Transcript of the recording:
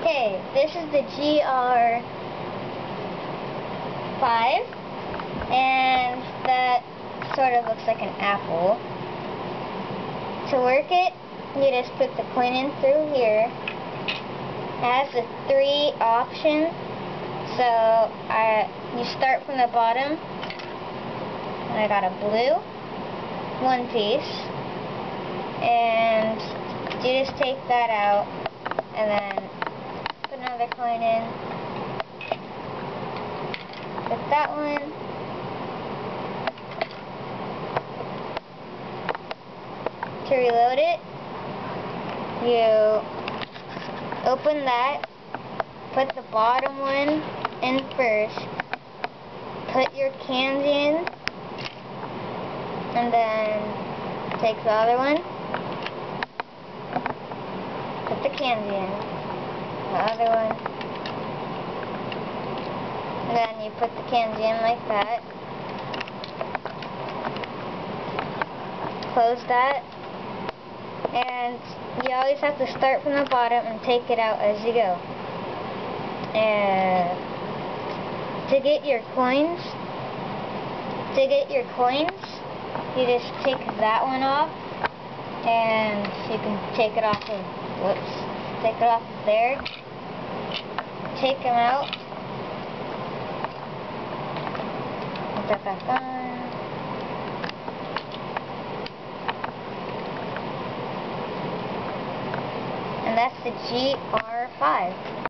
Okay, this is the GR5, and that sort of looks like an apple. To work it, you just put the coin in through here. It has the 3 options, so you start from the bottom, and I got a blue 1 piece, and you just take that out, and then put another coin in, put that one, to reload it, you open that, put the bottom one in first, put your candy in, and then take the other one, put the candy in, the other one, and then you put the candy in like that, close that, and you always have to start from the bottom and take it out as you go. And to get your coins, you just take that one off, and you can take it off of, take it off of there, take them out, put that back on, and that's the GR5.